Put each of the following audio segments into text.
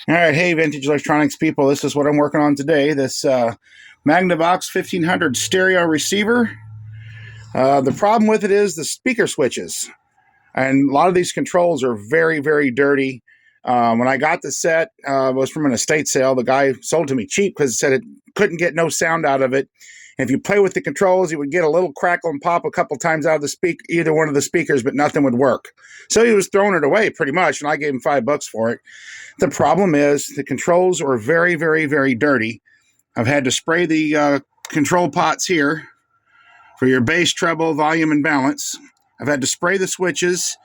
All right, hey, vintage electronics people, this is what I'm working on today. This Magnavox 1500 stereo receiver. The problem with it is the speaker switches, and a lot of these controls are very, very dirty. When I got the set, it was from an estate sale. The guy sold it to me cheap because he said it couldn't get no sound out of it. If you play with the controls, you would get a little crackle and pop a couple times out of the either one of the speakers, but nothing would work. So he was throwing it away pretty much, and I gave him $5 for it. The problem is the controls are very, very, very dirty. I've had to spray the control pots here for your bass, treble, volume, and balance. I've had to spray the switches,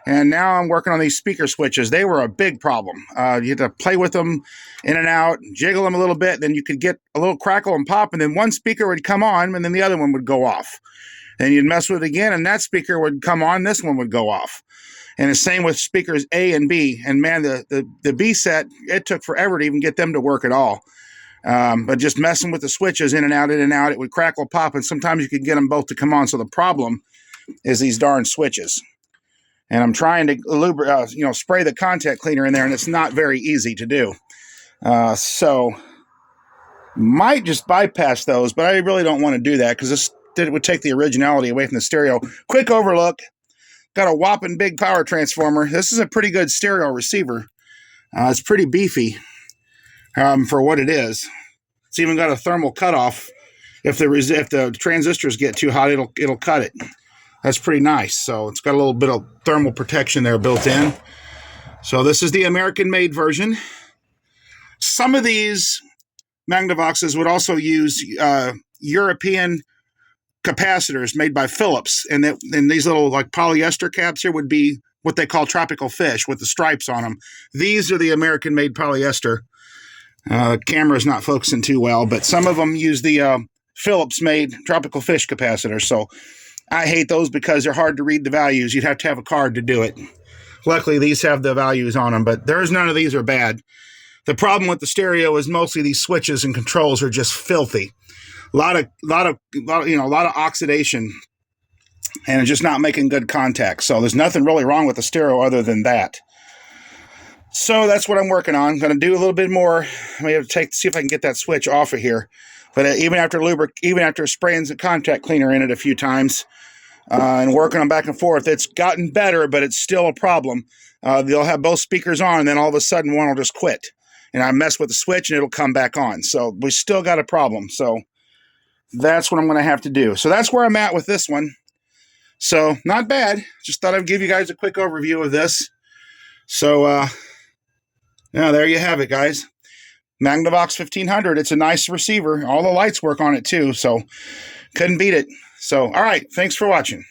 and now I'm working on these speaker switches. They were a big problem. You had to play with them in and out, jiggle them a little bit, then you could get a little crackle and pop, and then one speaker would come on, and then the other one would go off. Then you'd mess with it again, and that speaker would come on, this one would go off. And the same with speakers A and B. And man, the B set, it took forever to even get them to work at all. But just messing with the switches in and out, it would crackle, pop, and sometimes you could get them both to come on. So the problem is these darn switches. And I'm trying to spray the contact cleaner in there, and it's not very easy to do. So might just bypass those, but I really don't want to do that because it would take the originality away from the stereo. Quick overlook. Got a whopping big power transformer. This is a pretty good stereo receiver. It's pretty beefy for what it is. It's even got a thermal cutoff. If the transistors get too hot, it'll cut it. That's pretty nice. So it's got a little bit of thermal protection there built in. So this is the American-made version. Some of these Magnavoxes would also use European capacitors made by Philips, and these little like polyester caps here would be what they call tropical fish with the stripes on them. These are the American-made polyester. The camera's not focusing too well, but some of them use the Philips-made tropical fish capacitors. So I hate those because they're hard to read the values. You'd have to have a card to do it. Luckily, these have the values on them, but there's none of these are bad. The problem with the stereo is mostly these switches and controls are just filthy. A lot of oxidation, and it's just not making good contact. So there's nothing really wrong with the stereo other than that. So that's what I'm working on. I'm going to do a little bit more. I may have to see if I can get that switch off of here. But even after spraying the contact cleaner in it a few times and working on back and forth, it's gotten better, but it's still a problem. They'll have both speakers on, and then all of a sudden one will just quit. And I mess with the switch, and it'll come back on. So we still got a problem. So that's what I'm going to have to do. So that's where I'm at with this one. So not bad. Just thought I'd give you guys a quick overview of this. So yeah, there you have it, guys. Magnavox 1500. It's a nice receiver. All the lights work on it too. So couldn't beat it. So all right. Thanks for watching.